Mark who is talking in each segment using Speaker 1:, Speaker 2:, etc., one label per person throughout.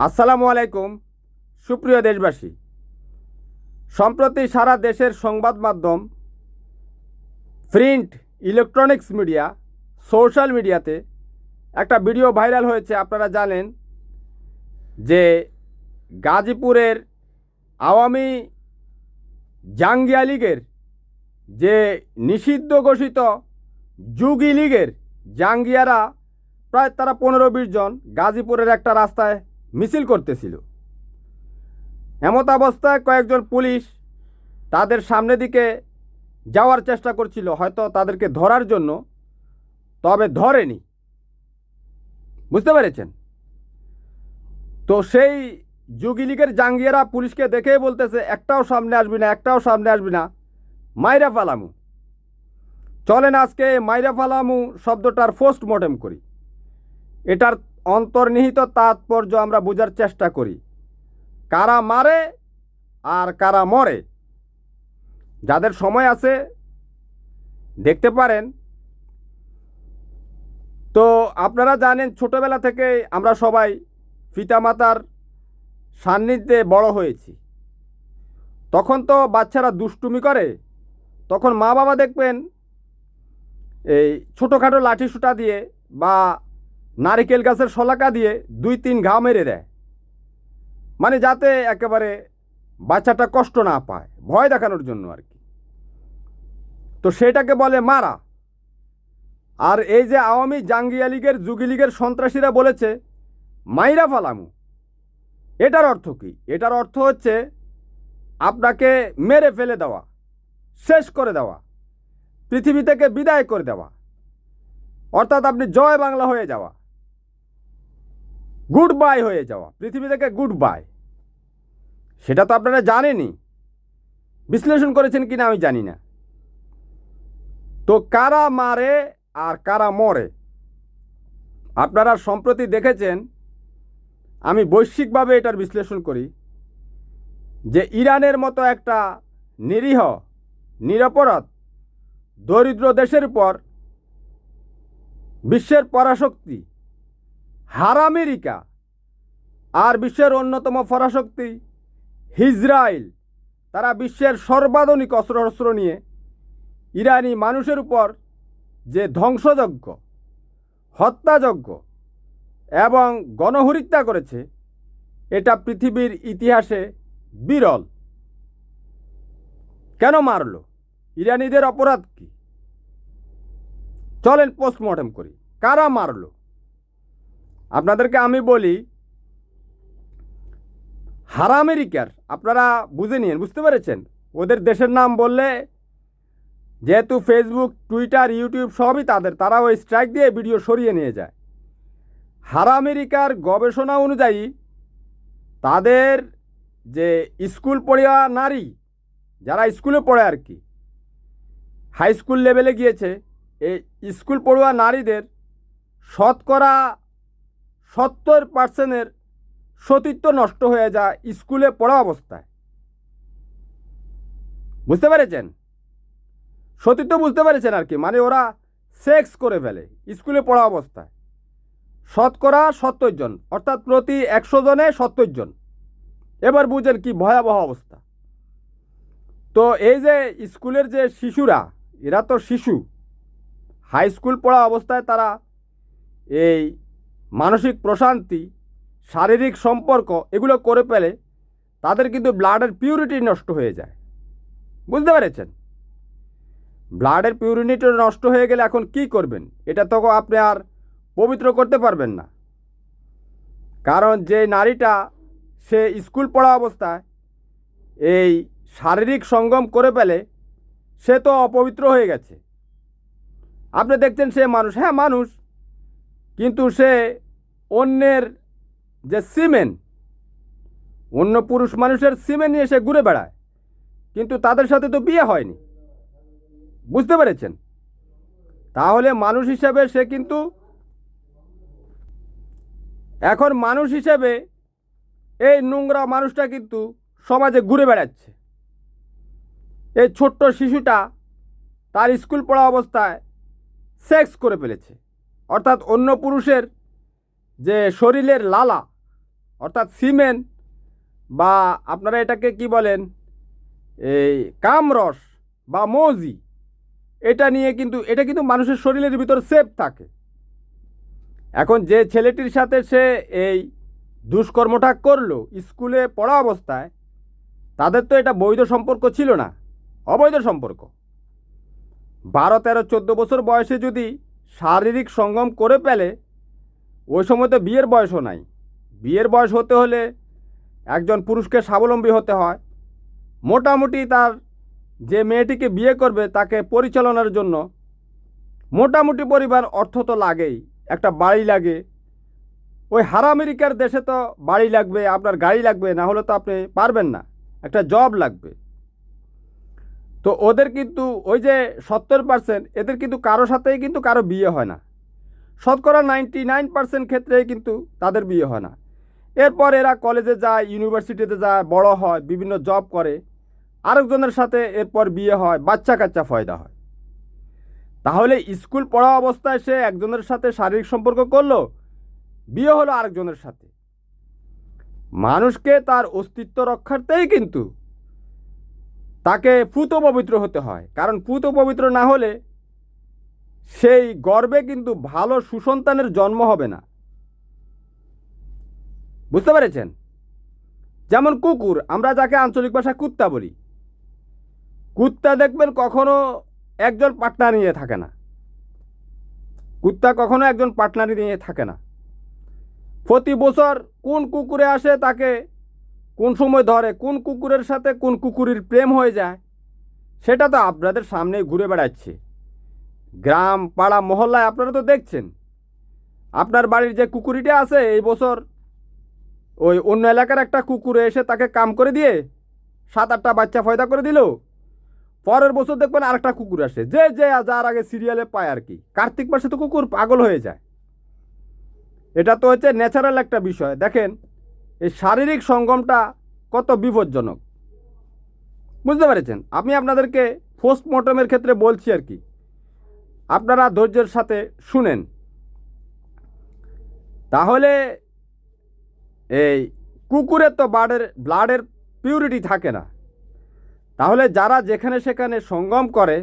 Speaker 1: আসসালামু আলাইকুম সুপ্রিয় দেশবাসী। সম্প্রতি সারা দেশের সংবাদ মাধ্যম, প্রিন্ট, ইলেকট্রনিক্স মিডিয়া, সোশ্যাল মিডিয়াতে একটা ভিডিও ভাইরাল হয়েছে। আপনারা জানেন যে গাজীপুরের আওয়ামী জাঙ্গিয়া লীগের যে নিষিদ্ধ ঘোষিত যুগী লীগের জাঙ্গিয়ারা প্রায় তারা 15-20 জন গাজীপুরের একটা রাস্তায় মিছিল করতেছিল। এমত অবস্থায় কয়েকজন পুলিশ তাদের সামনে দিকে যাওয়ার চেষ্টা করছিল, হয়তো তাদেরকে ধরার জন্য, তবে ধরেনি। বুঝতে পেরেছেন? তো সেই যুগী লীগের জাঙ্গিয়ারা পুলিশকে দেখেই বলতেছে, একটাও সামনে আসবি না, একটাও সামনে আসবি না, মাইরা ফালামু। চলেন আজকে মাইরা ফালামু শব্দটার পোস্টমর্টেম করি, এটার অন্তর্নিহিত তাৎপর্য আমরা বোঝার চেষ্টা করি। কারা মারে আর কারা মরে। যাদের সময় আছে দেখতে পারেন। তো আপনারা জানেন ছোটবেলা থেকে আমরা সবাই পিতামাতার সান্নিধ্যে বড় হয়েছি। তখন তো বাচ্চারা দুষ্টুমি করে, তখন মা বাবা দেখবেন এই ছোটোখাটো লাঠি সুটা দিয়ে বা নারিকেল গাছের শলাকা দিয়ে 2-3 ঘা মেরে দেয়, মানে যাতে একেবারে বাচ্চাটা কষ্ট না পায়, ভয় দেখানোর জন্য আর কি। তো সেটাকে বলে মারা। আর এই যে আওয়ামী জাঙ্গিয়া লীগের যুগী লীগের সন্ত্রাসীরা বলেছে মাইরা ফালামু, এটার অর্থ কি? এটার অর্থ হচ্ছে আপনাকে মেরে ফেলে দেওয়া, শেষ করে দেওয়া, পৃথিবী থেকে বিদায় করে দেওয়া, অর্থাৎ আপনি জয় বাংলা হয়ে যাওয়া, গুড বাই হয়ে যাওয়া, পৃথিবী থেকে গুড বাই। সেটা তো আপনারা জানেনই, বিশ্লেষণ করেছেন কিনা আমি জানি না। তো কারা মারে আর কারা মরে আপনারা সম্প্রতি দেখেছেন। আমি বৈশ্বিকভাবে এটার বিশ্লেষণ করি যে ইরানের মতো একটা নিরীহ, নিরপরাধ, দরিদ্র দেশের উপর বিশ্বের পরাশক্তি আমেরিকা আর বিশ্বের অন্যতম পরাশক্তি ইসরায়েল, তারা বিশ্বের সর্বাধুনিক অস্ত্র নিয়ে ইরানি মানুষের উপর যে ধ্বংসযজ্ঞ, হত্যাযজ্ঞ এবং গণহত্যা করেছে, এটা পৃথিবীর ইতিহাসে বিরল। কেন মারল? ইরানিদের অপরাধ কি? চলেন পোস্টমর্টেম করি, কারা মারল। আপনাদেরকে আমি বলি, আমেরিকার, আপনারা বুঝে নিন, বুঝতে পেরেছেন? ওদের দেশের নাম বললে যেহেতু ফেসবুক, টুইটার, ইউটিউব সবই তাদের, তারা ওই স্ট্রাইক দিয়ে ভিডিও সরিয়ে নিয়ে যায়। আমেরিকার গবেষণা অনুযায়ী তাদের যে স্কুল পড়ুয়া নারী, যারা স্কুলে পড়ে আর কি, হাই স্কুল লেভেলে গিয়েছে, এই স্কুল পড়ুয়া নারীদের শতকরা 70% সতীত্ব নষ্ট হয়ে যায় স্কুলে পড়া অবস্থায়। বুঝতে পেরেছেন? সতীত্ব বুঝতে পেরেছেন আর কি, মানে ওরা সেক্স করে ফেলে স্কুলে পড়া অবস্থায়। শতকরা 70 জন, অর্থাৎ প্রতি 100 জনে 70 জন। এবার বুঝেন কি ভয়াবহ অবস্থা। তো এই যে স্কুলের যে শিশুরা, এরা তো শিশু, হাই স্কুল পড়া অবস্থায় তারা এই মানসিক প্রশান্তি, শারীরিক সম্পর্ক এগুলো করে ফেলে, তাদের কিন্তু ব্লাডের পিউরিটি নষ্ট হয়ে যায়। বুঝতে পেরেছেন? ব্লাডের পিউরিটি নষ্ট হয়ে গেলে এখন কি করবেন? এটা তো আপনি আর পবিত্র করতে পারবেন না। কারণ যে নারীটা সে স্কুল পড়া অবস্থায় এই শারীরিক সঙ্গম করে ফেলে, সে তো অপবিত্র হয়ে গেছে। আপনি দেখছেন সে মানুষ, হ্যাঁ মানুষ, কিন্তু সে অন্যের যে সিমেন, অন্য পুরুষ মানুষের সিমেন নিয়ে সে ঘুরে বেড়ায়, কিন্তু তাদের সাথে তো বিয়ে হয়নি। বুঝতে পেরেছেন? তাহলে মানুষ হিসেবে সে কিন্তু এখন মানুষ হিসেবে এই নোংরা মানুষটা কিন্তু সমাজে ঘুরে বেড়াচ্ছে। এই ছোট্ট শিশুটা তার স্কুল পড়া অবস্থায় সেক্স করে ফেলেছে, অর্থাৎ অন্য পুরুষের যে শরীরের লালা, অর্থাৎ সিমেন্ট বা আপনারা এটাকে কি বলেন, এই কামরস বা মৌজি, এটা নিয়ে কিন্তু এটা কিন্তু মানুষের শরীরের ভিতর সেফ থাকে। এখন যে ছেলেটির সাথে সে এই দুষ্কর্মটা করলো স্কুলে পড়া অবস্থায়, তাদের তো এটা বৈধ সম্পর্ক ছিল না, অবৈধ সম্পর্ক। 12, 13, 14 বছর বয়সে যদি শারীরিক সঙ্গম করে ফেলে, ওই সময় তো বিয়ের বয়সও নাই। বিয়ের বয়স হতে হলে একজন পুরুষকে স্বাবলম্বী হতে হয়। মোটামুটি তার যে মেয়েটিকে বিয়ে করবে তাকে পরিচালনার জন্য মোটামুটি পরিমাণ অর্থ তো লাগেই, একটা বাড়ি লাগে। ওই আমেরিকার দেশে তো বাড়ি লাগবে, আপনার গাড়ি লাগবে, না হলে তো আপনি পারবেন না, একটা জব লাগবে। তো ওদের কিন্তু ওই যে 70% এদের কিন্তু কারো সাথেই কিন্তু কারো বিয়ে হয় না। শতকরা 99% ক্ষেত্রেই কিন্তু তাদের বিয়ে হয় না। এরপর এরা কলেজে যায়, ইউনিভার্সিটিতে যায়, বড় হয়, বিভিন্ন জব করে, আরেকজনের সাথে এরপর বিয়ে হয়, বাচ্চা কাচ্চা ফয়দা হয়। তাহলে স্কুল পড়া অবস্থায় সে একজনের সাথে শারীরিক সম্পর্ক করলো, বিয়ে হলো আরেকজনের সাথে। মানুষকে তার অস্তিত্ব রক্ষার্থেই কিন্তু তাকে পুত পবিত্র হতে হয়, কারণ পুত পবিত্র না হলে সেই গর্ভে কিন্তু ভালো সুসন্তানের জন্ম হবে না। বুঝতে পেরেছেন? যেমন কুকুর, আমরা যাকে আঞ্চলিক ভাষায় কুত্তা বলি, কুত্তা দেখবেন কখনো একজন পার্টনার নিয়ে থাকে না। কুত্তা কখনো একজন পার্টনার নিয়ে থাকে না। প্রতি বছর কোন কুকুরে আসে, তাকে কোন সময় ধরে, কোন কুকুরের সাথে কোন কুকুরের প্রেম হয়ে যায়, সেটা তো আপনাদের সামনেই ঘুরে বেড়াচ্ছে। গ্রাম পাড়া মহল্লায় আপনারা তো দেখছেন। আপনার বাড়ির যে কুকুরিটা আছে, এই বছর ওই অন্য এলাকার একটা কুকুরে এসে তাকে কাম করে দিয়ে 7-8টা বাচ্চা ফয়দা করে দিল। পরের বছর দেখবেন আরেকটা কুকুর আসে, যে যে যার আগে সিরিয়ালে পায় আর কি। কার্তিক মাসে তো কুকুর পাগল হয়ে যায়। এটা তো হচ্ছে ন্যাচারাল একটা বিষয়। দেখেন এই শারীরিক সঙ্গমটা কত বিপজ্জনক, বুঝতে পেরেছেন? আমি আপনাদেরকে পোস্টমর্টমের ক্ষেত্রে বলছি আর কি, আপনারা ধৈর্যের সাথে শুনেন। তাহলে এই কুকুরের তো ব্লাডের পিউরিটি থাকে না। তাহলে যারা যেখানে সেখানে সঙ্গম করে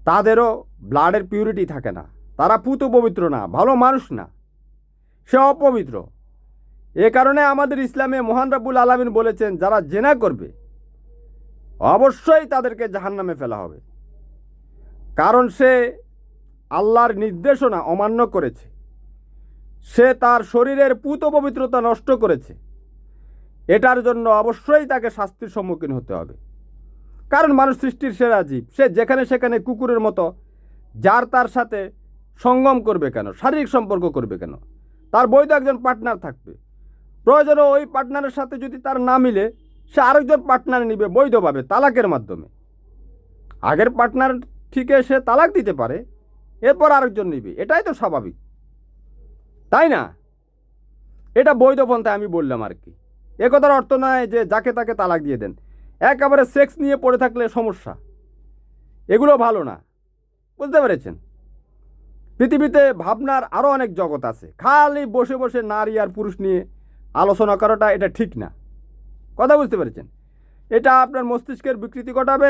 Speaker 1: তাদেরও ব্লাডের পিউরিটি থাকে না, তারা পুত পবিত্র না, ভালো মানুষ না, সে অপবিত্র। এ কারণে আমাদের ইসলামে মহান রব্বুল আলামিন বলেছেন, যারা জেনা করবে অবশ্যই তাদেরকে জাহান্নামে ফেলা হবে, কারণ সে আল্লাহর নির্দেশনা অমান্য করেছে, সে তার শরীরের পুত পবিত্রতা নষ্ট করেছে। এটার জন্য অবশ্যই তাকে শাস্তির সম্মুখীন হতে হবে। কারণ মানুষ সৃষ্টির সেরা জীব, সে যেখানে সেখানে কুকুরের মতো যার তার সাথে সঙ্গম করবে কেন, শারীরিক সম্পর্ক করবে কেন? তার বৈধ একজন পার্টনার থাকবে, প্রয়োজনে ওই পার্টনারের সাথে যদি তার না মিলে সে আরেকজন পার্টনার নিবে বৈধভাবে, তালাকের মাধ্যমে। আগের পার্টনার থেকে সে তালাক দিতে পারে, এরপর আরেকজন নিবে, এটাই তো স্বাভাবিক, তাই না? এটা বৈধ পন্থায় আমি বললাম আর কি। এ কথার অর্থ নয় যে যাকে তাকে তালাক দিয়ে দেন। একেবারে সেক্স নিয়ে পড়ে থাকলে সমস্যা, এগুলো ভালো না, বুঝতে পেরেছেন? পৃথিবীতে ভাবনার আরও অনেক জগৎ আছে, খালি বসে বসে নারী আর পুরুষ নিয়ে আলোচনা করাটা এটা ঠিক না। কথা বুঝতে পেরেছেন? এটা আপনার মস্তিষ্কের বিকৃতি ঘটাবে,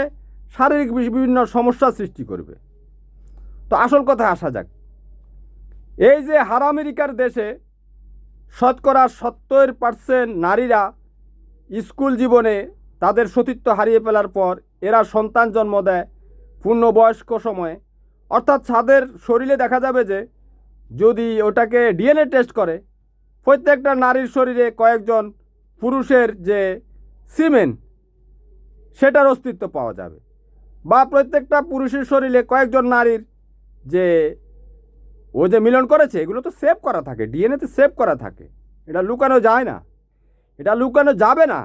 Speaker 1: শারীরিক বিভিন্ন সমস্যার সৃষ্টি করবে। তো আসল কথায় আসা যাক। এই যে আমেরিকার দেশে শতকরা 70% নারীরা স্কুল জীবনে তাদের সতীত্ব হারিয়ে ফেলার পর এরা সন্তান জন্ম দেয় পূর্ণবয়স্ক সময়ে। অর্থাৎ তাদের শরীরে দেখা যাবে যে যদি ওটাকে ডিএনএ টেস্ট করে, প্রত্যেকটা নারীর শরীরে কয়েকজন পুরুষের যে সিমেন সেটার অস্তিত্ব পাওয়া যাবে, বা প্রত্যেকটা পুরুষের শরীরে কয়েকজন নারীর যে ও যে মিলন করেছে, এগুলো তো সেভ করা থাকে, ডিএনএতে সেভ করা থাকে, এটা লুকানো যায় না, এটা লুকানো যাবে না।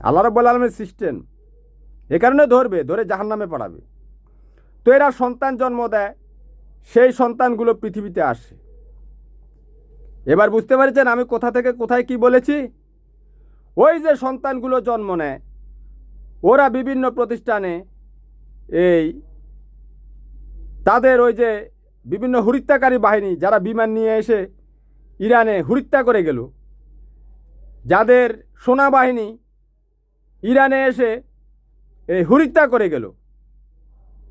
Speaker 1: আল্লাহ রাব্বুল আলামিনের সিস্টেম, এ কারণে ধরে জাহান্নামে পড়াবে। তো এরা সন্তান জন্ম দেয়, সেই সন্তানগুলো পৃথিবীতে আসে। এবার বুঝতে পেরেছেন আমি কোথা থেকে কোথায় কি বলেছি? ওই যে সন্তানগুলো জন্ম নেয়, ওরা বিভিন্ন প্রতিষ্ঠানে এই তাদের ওই যে বিভিন্ন হত্যাকারী বাহিনী যারা বিমান নিয়ে এসে ইরানে হত্যা করে গেল, যাদের সেনাবাহিনী ইরানে এসে এই হত্যা করে গেল,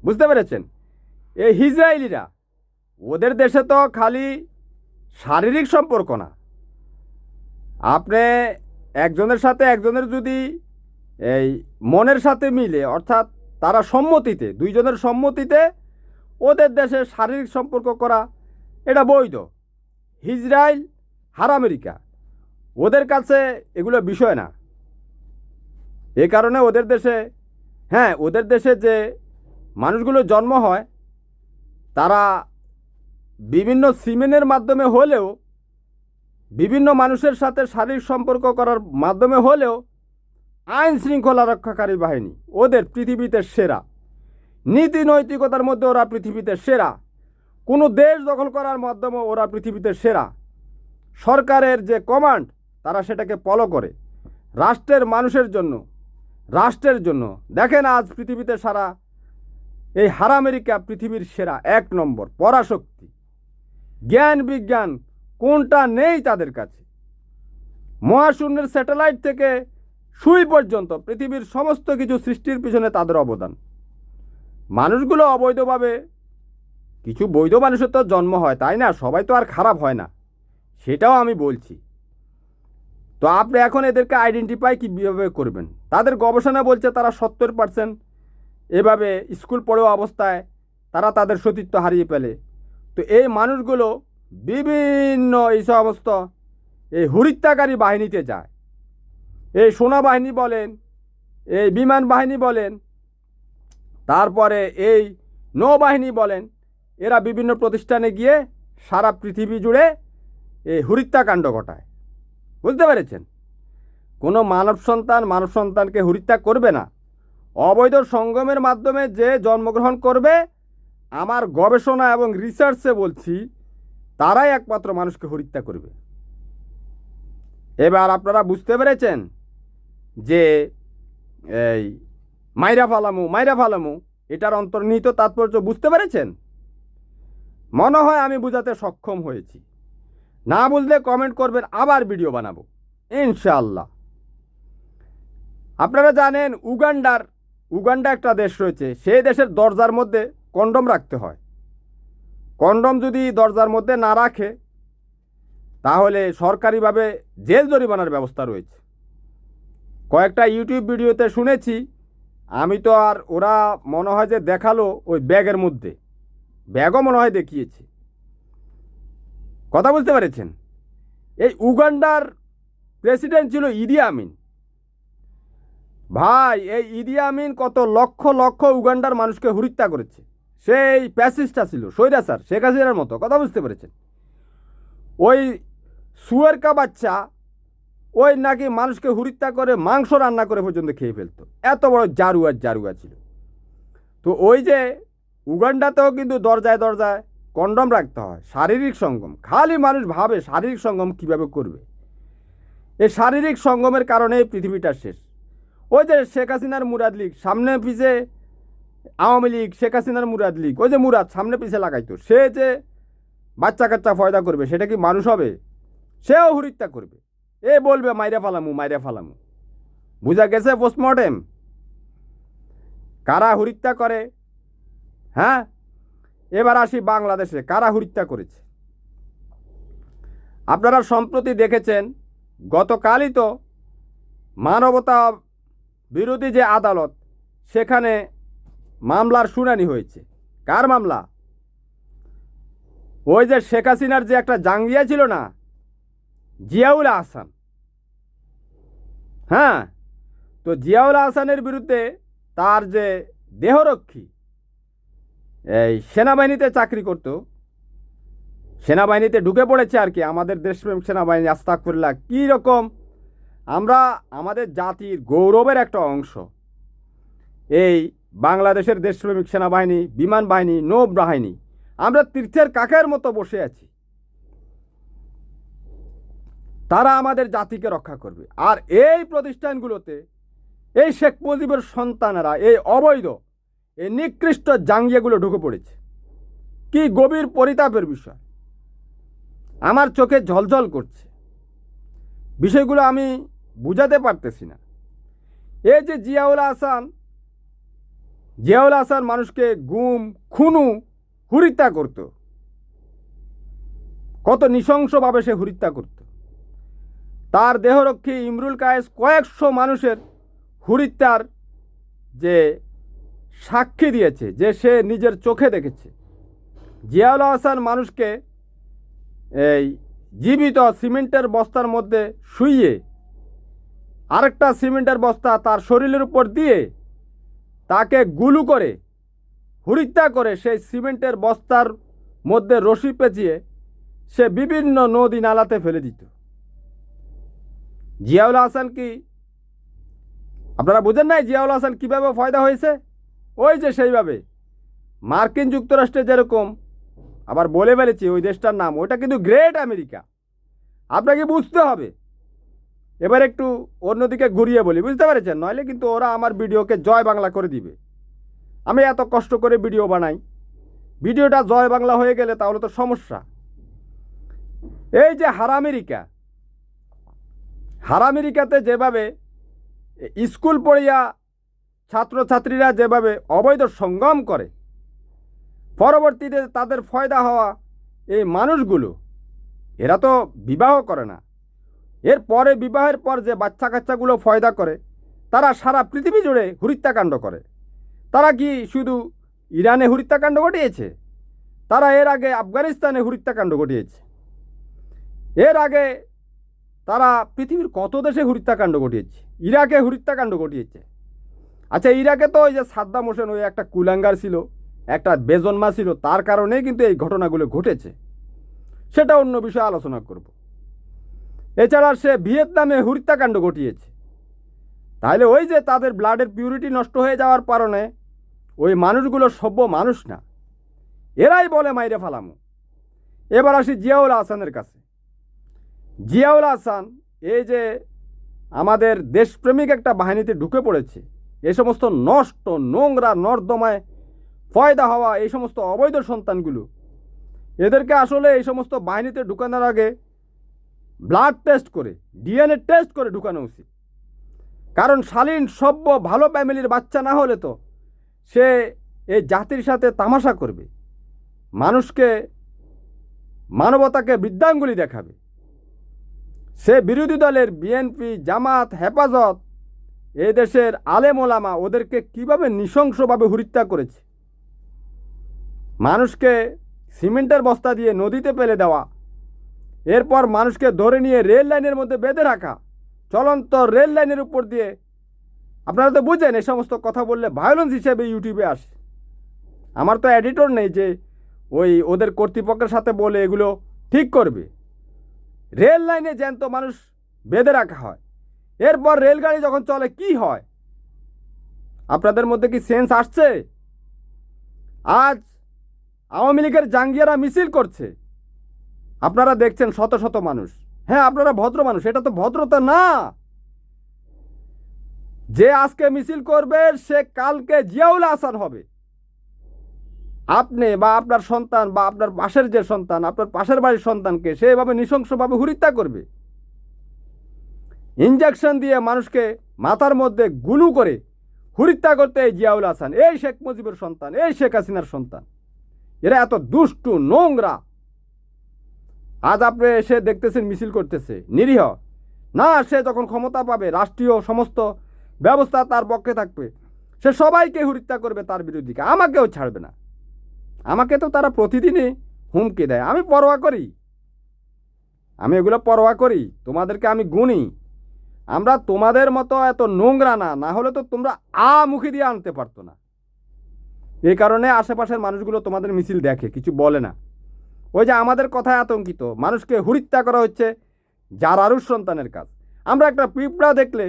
Speaker 1: বুঝতে পেরেছেন? এই ইসরায়েলিরা, ওদের দেশে তো খালি শারীরিক সম্পর্ক না, আপনি একজনের সাথে একজনের যদি এই মনের সাথে মিলে, অর্থাৎ তারা সম্মতিতে, দুইজনের সম্মতিতে ওদের দেশে শারীরিক সম্পর্ক করা, এটা বৈধ। ইসরায়েল আর আমেরিকা, ওদের কাছে এগুলো বিষয় না। এ কারণে ওদের দেশে, হ্যাঁ, ওদের দেশে যে মানুষগুলো জন্ম হয়, তারা বিভিন্ন সিমেনের মাধ্যমে হলেও, বিভিন্ন মানুষের সাথে শারীরিক সম্পর্ক করার মাধ্যমে হলেও আইন শৃঙ্খলা রক্ষাকারী বাহিনী ওদের পৃথিবীতে সেরা, নীতি নৈতিকতার মধ্যে ওরা পৃথিবীতে সেরা, কোনো দেশ দখল করার মাধ্যমে ওরা পৃথিবীতে সেরা। সরকারের যে কমান্ড, তারা সেটাকে ফলো করে রাষ্ট্রের মানুষের জন্য, রাষ্ট্রের জন্য। দেখেন আজ পৃথিবীতে সারা এই আমেরিকা পৃথিবীর সেরা, এক নম্বর পরাশক্তি, জ্ঞান বিজ্ঞান কোনটা নেই তাদের কাছে। মহাশূন্যের স্যাটেলাইট থেকে সুই পর্যন্ত পৃথিবীর সমস্ত কিছু সৃষ্টির পিছনে তাদের অবদান। মানুষগুলো অবৈধভাবে, কিছু বৈধ মানুষের তো জন্ম হয়, তাই না? সবাই তো আর খারাপ হয় না, সেটাও আমি বলছি। তো আপনি এখন এদেরকে আইডেন্টিফাই কীভাবে করবেন? তাদের গবেষণা বলছে তারা 70% এভাবে স্কুল পড়ুয়া অবস্থায় তারা তাদের সতীত্ব হারিয়ে ফেলে। তো এই মানুষগুলো বিভিন্ন এই সমস্ত এই হত্যাকারী বাহিনীতে যায়। এই সেনাবাহিনী বলেন, এই বিমান বাহিনী বলেন, তারপরে এই নৌবাহিনী বলেন, এরা বিভিন্ন প্রতিষ্ঠানে গিয়ে সারা পৃথিবী জুড়ে এই হত্যাকাণ্ড ঘটায়। বুঝতে পেরেছেন? কোনো মানব সন্তানকে হত্যা করবে না। অবৈধ সঙ্গমের মাধ্যমে যে জন্মগ্রহণ করবে, আমার গবেষণা এবং রিসার্চে বলছি, তারাই একমাত্র মানুষকে হত্যা করবে। এবার আপনারা বুঝতে পেরেছেন যে এই মাইরা ফালামু এটার অন্তর্নিহিত তাৎপর্য বুঝতে পেরেছেন? মনে হয় আমি বুঝাতে সক্ষম হয়েছি। না বুঝলে কমেন্ট করবেন, আবার ভিডিও বানাবো ইনশাআল্লাহ। আপনারা জানেন উগান্ডা একটা দেশ রয়েছে, সেই দেশের দরজার মধ্যে কন্ডম রাখতে হয়। কন্ডম যদি দরজার মধ্যে না রাখে, তাহলে সরকারিভাবে জেল জরিমানার ব্যবস্থা রয়েছে। কয়েকটা ইউটিউব ভিডিওতে শুনেছি, আমি তো আর, ওরা মনে হয় যে দেখালো ওই ব্যাগের মধ্যে, ব্যাগও মনে হয় দেখিয়েছে। কথা বুঝতে পেরেছেন? এই উগান্ডার প্রেসিডেন্ট ছিল ইদি আমিন। ভাই, এই ইদি আমিন কত লক্ষ লক্ষ উগান্ডার মানুষকে হত্যা করেছে। সেই প্যাসিস্টটা ছিল, স্বৈরাচার, শেখ হাসিনার মতো। কথা বুঝতে পেরেছেন? ওই সুয়েরকা বাচ্চা, ওই নাকি মানুষকে হত্যা করে মাংস রান্না করে পর্যন্ত খেয়ে ফেলতো। এত বড় জারুয়া ছিল। তো ওই যে উগান্ডাতেও কিন্তু দরজায় দরজায় কন্ডম রাখতে হয়, শারীরিক সঙ্গম। খালি মানুষ ভাবে শারীরিক সঙ্গম কিভাবে করবে। এই শারীরিক সঙ্গমের কারণে পৃথিবীটা শেষ। ওই যে শেখ হাসিনার মুরাদ লীগ, সামনে পিছে আওয়ামী লীগ, শেখ হাসিনার মুরাদ লীগ, ওই যে মুরাদ সামনে পিছে লাগাইতো, সে যে বাচ্চা কাচ্চা ফয়দা করবে, সেটা কি মানুষ হবে? সেও হত্যা করবে। এ বলবে মাইরা ফালামু। বুঝা গেছে পোস্টমর্টেম কারা হত্যা করে? হ্যাঁ, এবার আসি বাংলাদেশে কারা হত্যা করেছে। আপনারা সম্প্রতি দেখেছেন, গতকালই তো মানবতা বিরোধী যে আদালত, সেখানে মামলার শুনানি হয়েছে। কার মামলা? ওই যে শেখ হাসিনার যে একটা জাঙ্গিয়া ছিল না, জিয়াউল আহসান। হ্যাঁ, তো জিয়াউল আহসানের বিরুদ্ধে তার যে দেহরক্ষী, এই সেনাবাহিনীতে চাকরি করত, সেনাবাহিনীতে ঢুকে পড়েছে আর কি, আমাদের দেশপ্রেম সেনাবাহিনী। আস্তাগফিরুল্লাহ, কী রকম আমরা, আমাদের জাতির গৌরবের একটা অংশ এই বাংলাদেশের দেশপ্রেমিক সেনাবাহিনী, বিমান বাহিনী, নৌবাহিনী। আমরা তীর্থের কাকের মতো বসে আছি, তারা আমাদের জাতিকে রক্ষা করবে। আর এই প্রতিষ্ঠানগুলোতে এই শেখ মুজিবের সন্তানেরা, এই অবৈধ, এই নিকৃষ্ট জাঙ্গিয়াগুলো ঢুকে পড়েছে। কি গভীর পরিতাপের বিষয়। আমার চোখে ঝলঝল করছে। বিষয়গুলো আমি বুঝাতে পারতেছি না। এই যে জিয়াউল হাসান মানুষকে গুম খুনু হত্যা করত, কত নৃশংসভাবে সে হত্যা করত। তার দেহরক্ষী ইমরুল কায়েস কয়েকশো মানুষের হত্যার যে সাক্ষী দিয়েছে, যে সে নিজের চোখে দেখেছে। জিয়াউল হাসান মানুষকে এই জীবিত সিমেন্টের বস্তার মধ্যে শুইয়ে আরেকটা সিমেন্টের বস্তা তার শরীরের উপর দিয়ে তাকে গুলু করে হত্যা করে সেই সিমেন্টের বস্তার মধ্যে রশি পেঁচিয়ে সে বিভিন্ন নদী নালাতে ফেলে দিত। জিয়াউল হাসান কি আপনারা বুঝেন নাই জিয়াউল হাসান কীভাবে ফয়দা হয়েছে? ওই যে সেইভাবে মার্কিন যুক্তরাষ্ট্রে যেরকম, আবার বলে ফেলেছি ওই দেশটার নাম, ওটা কিন্তু গ্রেট আমেরিকা। আপনাকে বুঝতে হবে। এবার একটু অন্যদিকে ঘুরিয়ে বলি, বুঝতে পেরেছেন? নইলে কিন্তু ওরা আমার ভিডিওকে জয় বাংলা করে দিবে। আমি এত কষ্ট করে ভিডিও বানাই, ভিডিওটা জয় বাংলা হয়ে গেলে তাহলে তো সমস্যা। এই যে হারামেরিকাতে যেভাবে স্কুল পড়িয়া ছাত্রছাত্রীরা যেভাবে অবৈধ সঙ্গম করে, পরবর্তীতে তাদের ফয়দা হওয়া এই মানুষগুলো, এরা তো বিবাহ করে না, এর পরে বিবাহের পর যে বাচ্চা কাচ্চাগুলো ফয়দা করে, তারা সারা পৃথিবী জুড়ে হত্যাকাণ্ড করে। তারা কি শুধু ইরানে হত্যাকাণ্ড ঘটিয়েছে? তারা এর আগে আফগানিস্তানে হত্যাকাণ্ড ঘটিয়েছে। এর আগে তারা পৃথিবীর কত দেশে হত্যাকাণ্ড ঘটিয়েছে। ইরাকে হত্যাকাণ্ড ঘটিয়েছে। আচ্ছা, ইরাকে তো ওই যে সাদ্দাম হোসেন, ওই একটা কুলাঙ্গার ছিল, একটা বেজন্মা ছিল, তার কারণেই কিন্তু এই ঘটনাগুলো ঘটেছে। সেটা অন্য বিষয়ে আলোচনা করব। এছাড়া সে ভিয়েতনামে হত্যাকাণ্ড ঘটিয়েছে। তাহলে ওই যে তাদের ব্লাডের পিউরিটি নষ্ট হয়ে যাওয়ার কারণে ওই মানুষগুলো সভ্য মানুষ না, এরাই বলে মাইরে ফালামু। এবার আসি জিয়াউল হাসানের কাছে। জিয়াউল হাসান এই যে আমাদের দেশপ্রেমিক একটা বাহিনীতে ঢুকে পড়েছে, এই সমস্ত নষ্ট নোংরা নর্দমায় ফয়দা হওয়া এই সমস্ত অবৈধ সন্তানগুলো, এদেরকে আসলে এই সমস্ত বাহিনীতে ঢুকানোর আগে ব্লাড টেস্ট করে, ডিএনএ টেস্ট করে ঢুকানো উচিত। কারণ শালীন সভ্য ভালো ফ্যামিলির বাচ্চা না হলে তো সে এই জাতির সাথে তামাশা করবে, মানুষকে মানবতাকে বৃদ্ধাঙ্গুলি দেখাবে। সে বিরোধী দলের বিএনপি, জামাত, হেফাজত, এই দেশের আলেম ওলামা ওদেরকে কীভাবে নৃশংসভাবে হত্যা করেছে। মানুষকে সিমেন্টের বস্তা দিয়ে নদীতে ফেলে দেওয়া, এরপর মানুষকে ধরে নিয়ে রেল লাইনের মধ্যে বেঁধে রাখা, চলন্ত রেল লাইনের উপর দিয়ে। আপনারা তো বুঝেন এই সমস্ত কথা বললে ভায়োলেন্স হিসেবে ইউটিউবে আসে। আমার তো এডিটর নেই যে ওই ওদের কর্তৃপক্ষের সাথে বলে এগুলো ঠিক করবে। রেল লাইনে জ্যান্ত মানুষ বেঁধে রাখা হয়, এরপর রেলগাড়ি যখন চলে কি হয়? আপনাদের মধ্যে কি সেন্স আসছে? আজ আওয়ামী লীগের জাঙ্গিয়ারা মিছিল করছে, আপনারা দেখছেন শত শত মানুষ। হ্যাঁ, আপনারা ভদ্র মানুষ, এটা তো ভদ্রতা না। যে আজকে মিছিল করবে সে কালকে জিয়াউল হাসান হবে। আপনি বা আপনার সন্তান বা আপনার পাশের যে সন্তান, আপনার পাশের বাড়ির সন্তানকে সে এভাবে নৃশংসভাবে হত্যা করবে। ইনজেকশন দিয়ে মানুষকে মাথার মধ্যে গুলু করে হত্যা করতে এই জিয়াউল হাসান, এই শেখ মুজিবের সন্তান, এই শেখ হাসিনার সন্তান, এরা এত দুষ্টু নোংরা। আজ আপনি এসে দেখতেছেন মিছিল করতেছে, নিরীহ না। সে যখন ক্ষমতা পাবে, রাষ্ট্রীয় সমস্ত ব্যবস্থা তার পক্ষে থাকবে, সে সবাইকে হত্যা করবে তার বিরোধীকে, আমাকেও ছাড়বে না। আমাকে তো তারা প্রতিদিনই হুমকি দেয়, আমি পরোয়া করি, আমি এগুলো পরোয়া করি। তোমাদেরকে আমি গুনি। আমরা তোমাদের মতো এত নোংরা না, না হলে তো তোমরা মুখে দিয়ে আনতে পারতো না। এই কারণে আশেপাশের মানুষগুলো তোমাদের মিছিল দেখে, কিছু বলে না। ওই যে আমাদের কথায় আতঙ্কিত, মানুষকে হত্যা করা হচ্ছে জারারুর সন্তানের কাজ। আমরা একটা পিঁপড়া দেখলে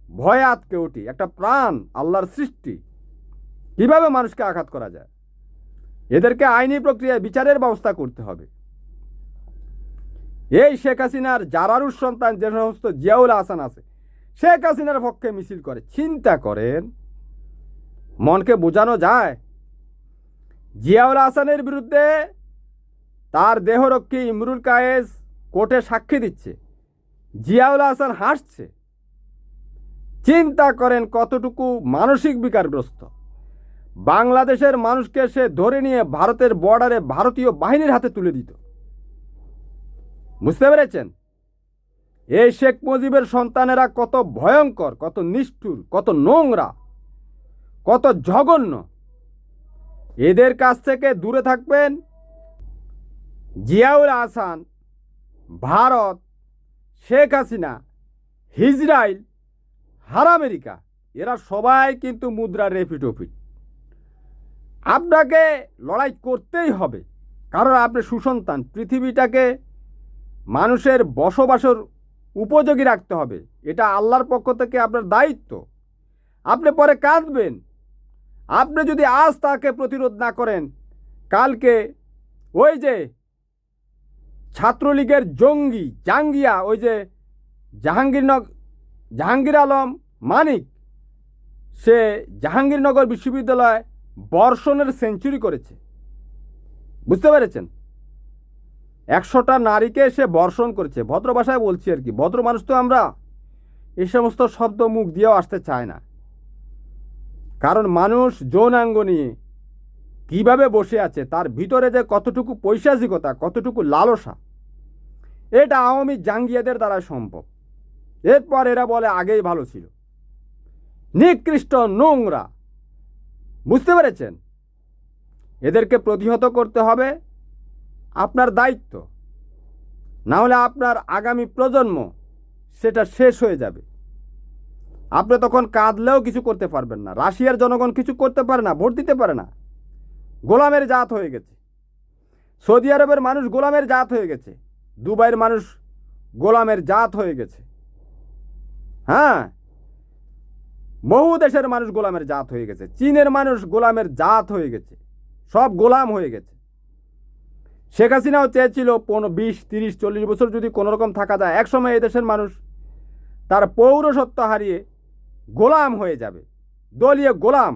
Speaker 1: ভয়ে আতকে উঠি, একটা প্রাণ, আল্লাহর সৃষ্টি, কিভাবে মানুষকে আঘাত করা যায়? এদেরকে আইনি প্রক্রিয়ায় বিচারের ব্যবস্থা করতে হবে। এই শেখ হাসিনার জারারুর সন্তান যে সমস্ত জিয়াউল হাসান আছে, শেখ হাসিনার পক্ষে মিছিল করে, চিন্তা করেন, মনকে বোঝানো যায়? জিয়াউল হাসানের বিরুদ্ধে তার দেহরক্ষী ইমরুল কায়েস কোর্টে সাক্ষী দিচ্ছে, জিয়াউল হাসান হাসছে। চিন্তা করেন কতটুকু মানসিক বিকারগ্রস্ত। বাংলাদেশের মানুষকে সে ধরে নিয়ে ভারতের বর্ডারে ভারতীয় বাহিনীর হাতে তুলে দিত। বুঝতে পেরেছেন? এই শেখ মুজিবের সন্তানেরা কত ভয়ঙ্কর, কত নিষ্ঠুর, কত নোংরা, কত জঘন্য। এদের কাছ থেকে দূরে থাকবেন। জিয়াউল হাসান, ভারত, শেখ হাসিনা, ইসরায়েল, আমেরিকা, এরা সবাই কিন্তু মুদ্রার রেপিটোপিট। আপনাকে লড়াই করতেই হবে, কারণ আপনি সুসন্তান। পৃথিবীটাকে মানুষের বসবাসের উপযোগী রাখতে হবে, এটা আল্লাহর পক্ষ থেকে আপনার দায়িত্ব। আপনি পরে কাঁদবেন। আপনি যদি আজ তাকে প্রতিরোধ না করেন, কালকে ওই যে ছাত্রলীগের জঙ্গি জাঙ্গিয়া, ওই যে জাহাঙ্গীর আলম মানিক, সে জাহাঙ্গীরনগর বিশ্ববিদ্যালয় বর্ষণের সেঞ্চুরি করেছে। বুঝতে পেরেছেন? 100টা নারীকে সে বর্ষণ করেছে। ভদ্র ভাষায় বলছি আর কি, ভদ্র মানুষ তো আমরা, এই সমস্ত শব্দ মুখ দিয়েও আসতে চায় না। কারণ মানুষ যৌনাঙ্গ নিয়ে কিভাবে বসে আছে, তার ভিতরে যে কতটুকু পৈশাচিকতা, কতটুকু লালসা, এটা আওয়ামী জাঙ্গিয়াদের দ্বারা সম্ভব। এরপর এরা বলে আগেই ভালো ছিল। নিকৃষ্ট, নোংরা। বুঝতে পেরেছেন? এদেরকে প্রতিহত করতে হবে, আপনার দায়িত্ব। না হলে আপনার আগামী প্রজন্ম সেটা শেষ হয়ে যাবে। আপনি তখন কাঁদলেও কিছু করতে পারবেন না। রাশিয়ার জনগণ কিছু করতে পারে না, ভোট দিতে পারে না। গোলামের জাত হয়ে গেছে। সৌদি আরবের মানুষ গোলামের জাত হয়ে গেছে। দুবাইয়ের মানুষ গোলামের জাত হয়ে গেছে। হ্যাঁ, বহু দেশের মানুষ গোলামের জাত হয়ে গেছে। চীনের মানুষ গোলামের জাত হয়ে গেছে। সব গোলাম হয়ে গেছে। শেখ হাসিনাও চেয়েছিল 20, 30, 40 বছর যদি কোনোরকম থাকা যায়, একসময় এই দেশের মানুষ তার পৌরসত্ব হারিয়ে গোলাম হয়ে যাবে, দলীয় গোলাম।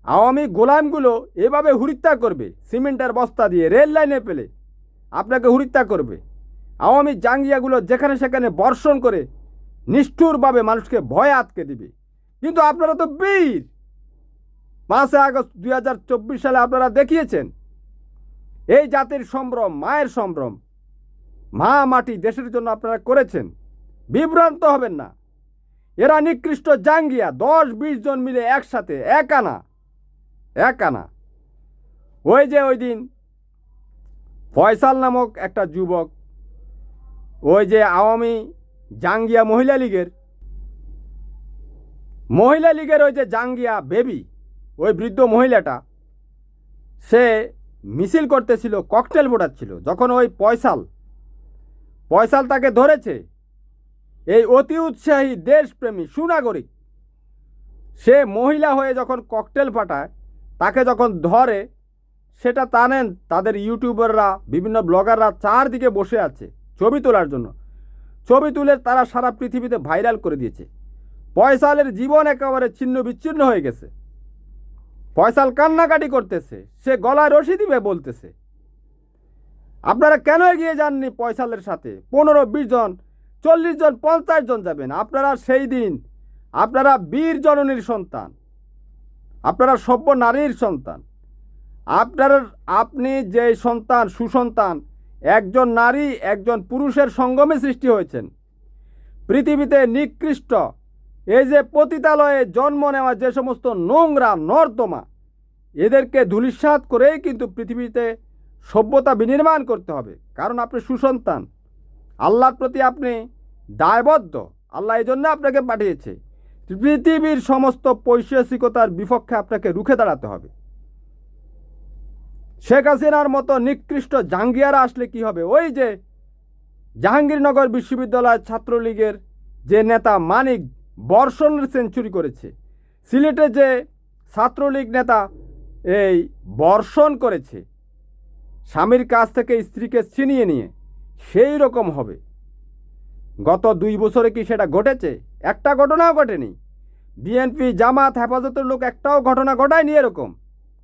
Speaker 1: আওয়ামী গোলামগুলো এভাবে হত্যা করবে, সিমেন্টের বস্তা দিয়ে রেল লাইনে পেলে আপনাকে হত্যা করবে। আওয়ামী জাঙ্গিয়াগুলো যেখানে সেখানে বর্ষণ করে নিষ্ঠুরভাবে মানুষকে ভয়ে আটকে দিবে। কিন্তু আপনারা তো বীর। 5 আগস্ট 2024 সালে আপনারা দেখিয়েছেন এই জাতির সম্ভ্রম, মায়ের সম্ভ্রম, মা মাটি দেশের জন্য আপনারা করেছেন। বিভ্রান্ত হবেন না। এরা নিকৃষ্ট জাঙ্গিয়া, 10-20 জন মিলে একসাথে এক আনা। ওই যে ওই দিন ফয়সাল নামক একটা যুবক, ওই যে আওয়ামী জাঙ্গিয়া মহিলা লীগের ওই যে জাঙ্গিয়া বেবি, ওই বৃদ্ধ মহিলাটা, সে মিছিল করতেছিল, ককটেল ফোটাচ্ছিল। যখন ওই ফয়সাল তাকে ধরেছে, এই অতি উৎসাহী দেশপ্রেমী সুনাগরিক, সে মহিলা হয়ে যখন ককটেল ফাটায়, তাকে যখন ধরে, সেটা জানেন তাদের ইউটিউবাররা, বিভিন্ন ব্লগাররা চারদিকে বসে আছে ছবি তোলার জন্য। ছবি তুলে তারা সারা পৃথিবীতে ভাইরাল করে দিয়েছে। ফয়সালের জীবন একেবারে ছিন্ন বিচ্ছিন্ন হয়ে গেছে। ফয়সাল কান্নাকাটি করতেছে, সে গলায় রশি দিবে বলতেছে। আপনারা কেন এগিয়ে যাননি ফয়সালের সাথে? 15-20 জন, 40 জন, 50 জন যাবেন। আপনারা সেই দিন, আপনারা বীর জননীর সন্তান, আপনারা সভ্য নারীর সন্তান। আপনি যে সন্তান, সুসন্তান, একজন নারী একজন পুরুষের সঙ্গমে সৃষ্টি হয়েছেন। পৃথিবীতে নিকৃষ্ট এই যে পতিতালয়ে জন্ম নেওয়া যে সমস্ত নোংরা নর্দমা, এদেরকে ধূলিসাৎ করেই কিন্তু পৃথিবীতে সভ্যতা বিনির্মাণ করতে হবে। কারণ আপনি সুসন্তান, আল্লাহর প্রতি আপনি দায়বদ্ধ। আল্লাহ এই জন্য আপনাকে পাঠিয়েছে। পৃথিবীর সমস্ত পৈশাচিকতার বিপক্ষে আপনাকে রুখে দাঁড়াতে হবে। শেখ হাসিনার মতো নিকৃষ্ট জাঙ্গিয়ারা আসলে কি হবে? ওই যে জাহাঙ্গীরনগর বিশ্ববিদ্যালয় ছাত্রলীগের যে নেতা মানিক বর্ষণের সেঞ্চুরি করেছে, সিলেটে যে ছাত্রলীগ নেতা এই বর্ষণ করেছে স্বামীর কাছ থেকে স্ত্রীকে ছিনিয়ে নিয়ে, সেই রকম হবে। গত 2 বছরে কি সেটা ঘটেছে? একটা ঘটনাও ঘটেনি। বিএনপি, জামাত, হেফাজতের লোক একটাও ঘটনা ঘটায়নি এরকম।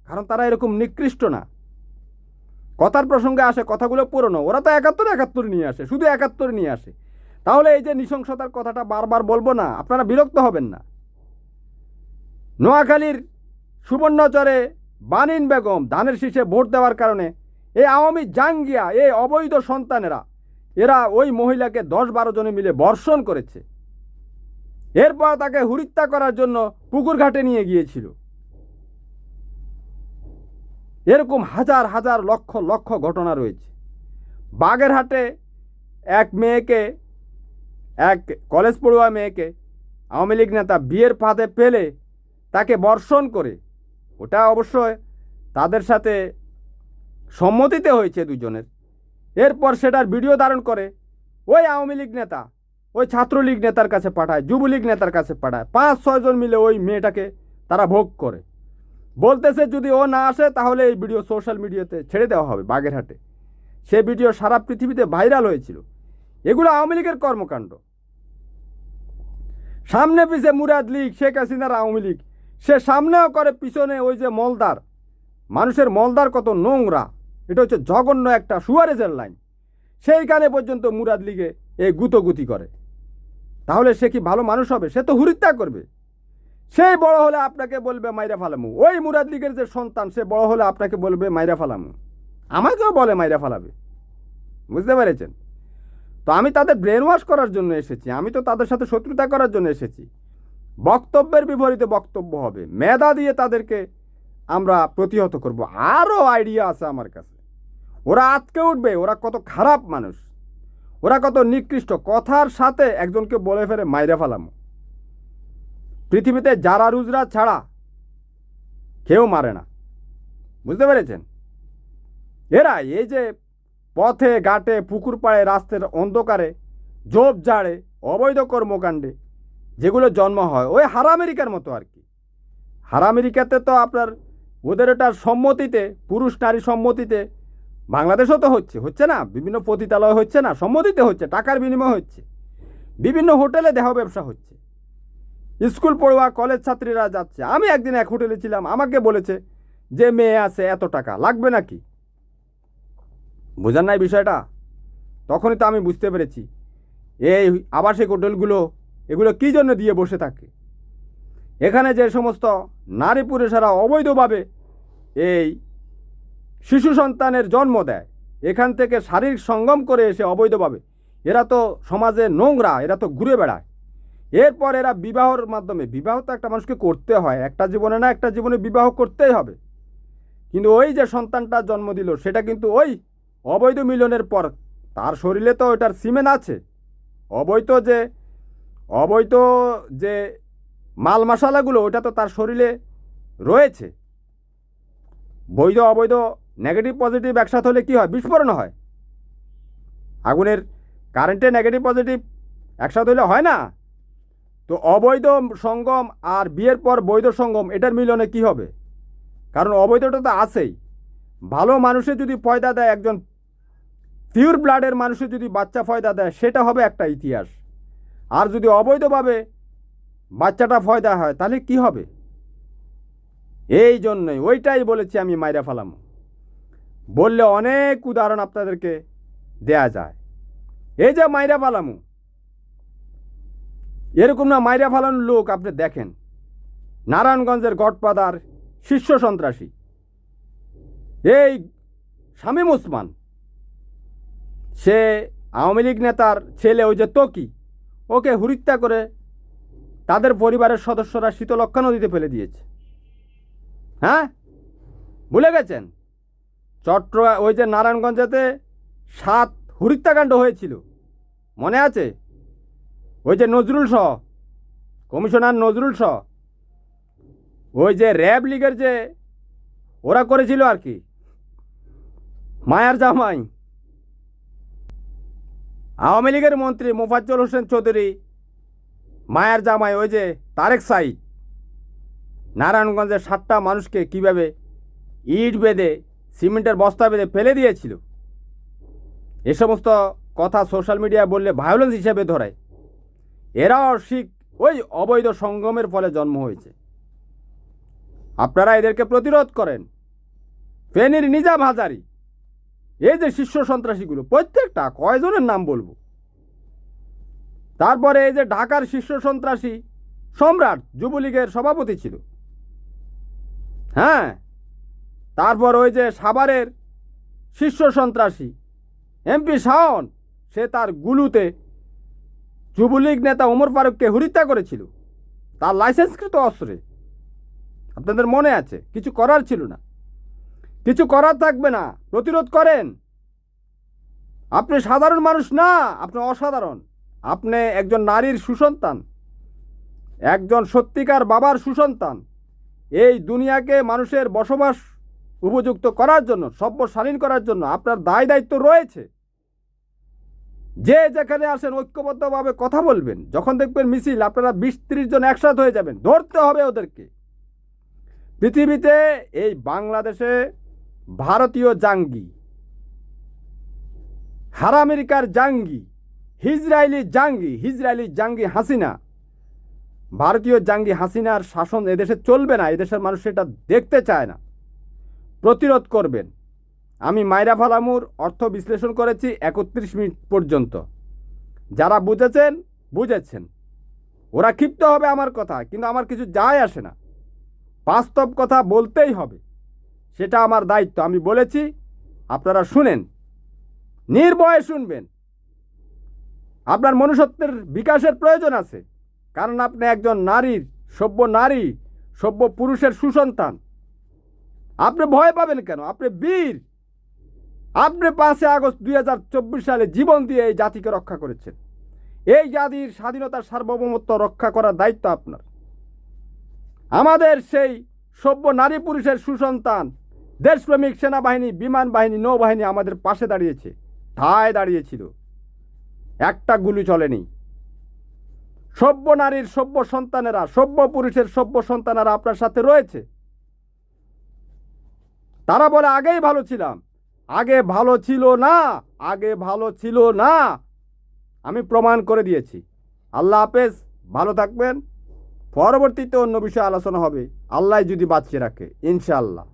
Speaker 1: কারণ তারা এরকম নিকৃষ্ট না। কথার প্রসঙ্গে আসে, কথাগুলো পুরনো। ওরা তো ৭১ নিয়ে আসে, শুধু ৭১ নিয়ে আসে। তাহলে এই যে নৃশংসতার কথাটা বারবার বলবো না, আপনারা বিরক্ত হবেন না? নোয়াখালীর সুবর্ণচরে বানিন বেগম ধানের শীষে ভোট দেওয়ার কারণে এই আওয়ামী জাঙ্গিয়া, এই অবৈধ সন্তানেরা, এরা ওই মহিলাকে ১০-১২ জনে মিলে বর্ষণ করেছে। এরপর তাকে হত্যা করার জন্য পুকুর ঘাটে নিয়ে গিয়েছিল। এরকম হাজার হাজার লক্ষ লক্ষ ঘটনা রয়েছে। বাগেরহাটে এক মেয়েকে, এক কলেজ পড়ুয়া মেয়েকে আওয়ামী লীগ নেতা বিয়ের ফাঁদে পেলে তাকে বর্ষণ করে, ওটা অবশ্যই তাদের সাথে সম্মতিতে হয়েছে দুজনের। এরপর সেটার ভিডিও ধারণ করে ওই আওয়ামী লীগ নেতা ওই ছাত্রলীগ নেতার কাছে পাঠায়, যুবলীগ নেতার কাছে পাঠায়। ৫-৬ জন মিলে ওই মেয়েটাকে তারা ভোগ করে। বলতেছে যদি ও না আসে তাহলে এই ভিডিও সোশ্যাল মিডিয়াতে ছেড়ে দেওয়া হবে বাগেরহাটে। সে ভিডিও সারা পৃথিবীতে ভাইরাল হয়েছিল। এগুলো আওয়ামী লীগের কর্মকাণ্ড। সামনে পিছে মুরাদ লীগ, শেখ হাসিনার আওয়ামী লীগ। সে সামনেও করে, পিছনে ওই যে মলদার, মানুষের মলদার কত নোংরা, এটা হচ্ছে জঘন্য একটা সুয়ারেজের লাইন। সেইখানে পর্যন্ত মুরাদ লীগে এই গুতোগুতি করে। তাহলে সে কি ভালো মানুষ হবে? সে তো হত্যা করবে। সেই বড় হলে আপনাকে বলবে মাইরা ফালামু। ওই মুরাদ লীগের যে সন্তান, সে বড় হলে আপনাকে বলবে মাইরা ফালামু, আমাকেও বলে মাইরা ফালাবে। বুঝতে পেরেছেন? তো আমি তাদের ব্রেন ওয়াশ করার জন্য এসেছি, আমি তো তাদের সাথে শত্রুতা করার জন্য এসেছি। বক্তব্যের বিপরীতে বক্তব্য হবে, মেধা দিয়ে তাদেরকে আমরা প্রতিহত করব। আরও আইডিয়া আছে আমার কাছে। ওরা আজকে উঠবে, ওরা কত খারাপ মানুষ, ওরা কত নিকৃষ্ট। কথার সাথে একজনকে বলে ফেলে মাইরা ফালামু। পৃথিবীতে যারা রুজরা ছাড়া কেউ মারে না। বুঝতে পেরেছেন? এরা এই যে পথে ঘাটে, পুকুর পাড়ে, রাস্তার অন্ধকারে, ঝোপ ঝাড়ে, অবৈধ কর্মকাণ্ডে যেগুলো জন্ম হয়, ওই হারামেরিকার মতো আর কি। হারামেরিকাতে তো আপনার ওদের ওটার সম্মতিতে, পুরুষ নারী সম্মতিতে, বাংলাদেশও তো হচ্ছে না, বিভিন্ন পতিতালয় হচ্ছে না, সম্মতিতে হচ্ছে, টাকার বিনিময় হচ্ছে, বিভিন্ন হোটেলে দেহ ব্যবসা হচ্ছে। স্কুল পড়ুয়া কলেজ ছাত্রীরা যাচ্ছে। আমি একদিন এক হোটেলে ছিলাম, আমাকে বলেছে যে মেয়ে আছে, এত টাকা লাগবে নাকি? বোঝার নাই বিষয়টা? তখনই তো আমি বুঝতে পেরেছি এই আবাসিক হোটেলগুলো এগুলো কী জন্য দিয়ে বসে থাকে। এখানে যে সমস্ত নারী পুরুষেরা অবৈধভাবে এই শিশু সন্তানের জন্ম দেয়, এখান থেকে শারীরিক সঙ্গম করে এসে অবৈধভাবে, এরা তো সমাজে নোংরা, এরা তো ঘুরে বেড়ায়। এরপর এরা বিবাহর মাধ্যমে, বিবাহ তো একটা মানুষকে করতে হয়, একটা জীবনে না একটা জীবনে বিবাহ করতেই হবে। কিন্তু ওই যে সন্তানটা জন্ম দিল, সেটা কিন্তু ওই অবৈধ মিলনের পর তার শরীরে তো ওটার সিমেন আছে। অবৈধ যে মাল মশালাগুলো, ওটা তো তার শরীরে রয়েছে। বৈধ অবৈধ নেগেটিভ পজিটিভ একসাথে হলে কী হয়? বিস্ফোরণ হয়। আগুনের কারেন্টে নেগেটিভ পজিটিভ একসাথে হলে হয় না? তো অবৈধ সঙ্গম আর বিয়ের পর বৈধ সঙ্গম, এটার মিলনে কি হবে? কারণ অবৈধটা তো আছেই। ভালো মানুষে যদি পয়দা দেয়, একজন পিওর ব্লাডের মানুষে যদি বাচ্চা পয়দা দেয়, সেটা হবে একটা ইতিহাস। আর যদি অবৈধভাবে বাচ্চাটা পয়দা হয়, তাহলে কি হবে? এই জন্যই ওইটাই বলেছি আমি মাইরা ফালামু। বললে অনেক উদাহরণ আপনাদেরকে দেয়া যায়। এই যে মাইরা ফালামু, এরকম না মাইরা ফালানোর লোক আপনি দেখেন। নারায়ণগঞ্জের গডফাদার, শীর্ষ সন্ত্রাসী এই শামীম ওসমান, সে আওয়ামী লীগ নেতার ছেলে, ওই যে তকি, ওকে হত্যা করে তাদের পরিবারের সদস্যরা শীতলক্ষ্যা নদীতে ফেলে দিয়েছে। হ্যাঁ, ভুলে গেছেন? ওই যে নারায়ণগঞ্জেতে 7 হত্যাকাণ্ড হয়েছিল, মনে আছে? ওই যে নজরুল সহ, কমিশনার নজরুল সহ, ওই যে র্যাব লীগের যে ওরা করেছিল আর কি, মায়ার জামাই আওয়ামী লীগের মন্ত্রী মোফাজ্জল হোসেন চৌধুরী, মায়ার জামাই ওই যে তারেক সাইদ, নারায়ণগঞ্জের 7টা মানুষকে কিভাবে ইট বেঁধে, সিমেন্টের বস্তা বেঁধে ফেলে দিয়েছিল। এ সমস্ত কথা সোশ্যাল মিডিয়ায় বললে ভায়োলেন্স হিসেবে ধরায়। এরাও শিখ ওই অবৈধ সঙ্গমের ফলে জন্ম হয়েছে। আপনারা এদেরকে প্রতিরোধ করেন। ফেনীর নিজাম হাজারি এই যে শীর্ষ সন্ত্রাসীগুলো প্রত্যেকটা কয়জনের নাম বলবো। তারপরে এই যে ঢাকার শীর্ষ সন্ত্রাসী সম্রাট যুবলীগের সভাপতি ছিল, হ্যাঁ। তারপর ওই যে সাভারের শীর্ষ সন্ত্রাসী এমপি শাওন, সে তার গুলুতে যুবলীগ নেতা ওমর ফারুককে হত্যা করেছিল তার লাইসেন্সকৃত অস্ত্রে। আপনাদের মনে আছে? কিছু করার ছিল না, কিছু করার থাকবে না, প্রতিরোধ করেন। আপনি সাধারণ মানুষ না, আপনি অসাধারণ। আপনি একজন নারীর সুসন্তান, একজন সত্যিকার বাবার সুসন্তান। এই দুনিয়াকে মানুষের বসবাস উপযুক্ত করার জন্য, সভ্যশালীন করার জন্য আপনার দায় দায়িত্ব রয়েছে। যে যেখানে আসেন ঐক্যবদ্ধভাবে কথা বলবেন। যখন দেখবেন মিছিল, আপনারা 20-30 জন একসাথে হয়ে যাবেন, ধরতে হবে ওদেরকে। পৃথিবীতে এই বাংলাদেশে ভারতীয় জাঙ্গি, আমেরিকার জাঙ্গি, হিজরায়েলি জাঙ্গি হাসিনা, ভারতীয় জাঙ্গি হাসিনার শাসন এদেশে চলবে না। এদেশের মানুষ এটা দেখতে চায় না। প্রতিরোধ করবেন। আমি মাইরা ফালামুর অর্থ বিশ্লেষণ করেছি 31 মিনিট পর্যন্ত। যারা বুঝেছেন বুঝেছেন, ওরা ক্ষিপ্ত হবে আমার কথা, কিন্তু আমার কিছু যায় আসে না। বাস্তব কথা বলতেই হবে, সেটা আমার দায়িত্ব। আমি বলেছি, আপনারা শুনেন, নির্ভয়ে শুনবেন। আপনার মনুষ্যত্বের বিকাশের প্রয়োজন আছে, কারণ আপনি একজন নারী, সভ্য পুরুষের সুসন্তান। আপনি ভয় পাবেন কেন? আপনি বীর। আপনি 5 আগস্ট 2024 সালে জীবন দিয়ে এই জাতিকে রক্ষা করেছেন। এই জাতির স্বাধীনতার সার্বভৌমত্ব রক্ষা করার দায়িত্ব আপনার। আমাদের সেই সভ্য নারী পুরুষের সুসন্তান, দেশপ্রেমিক সেনাবাহিনী, বিমান বাহিনী, নৌবাহিনী আমাদের পাশে দাঁড়িয়েছে, ঠায় দাঁড়িয়েছিল। একটা গুলি চলেনি। সভ্য নারীর সভ্য সন্তানেরা, সভ্য পুরুষের সভ্য সন্তানেরা আপনার সাথে রয়েছে। তারা বলে আগেই ভালো ছিলাম। আগে ভালো ছিল না। আমি প্রমাণ করে দিয়েছি। আল্লাহ হাফেজ, ভালো থাকবেন। পরবর্তীতে অন্য বিষয়ে আলোচনা হবে, আল্লাহ যদি বাঁচিয়ে রাখে, ইনশাআল্লাহ।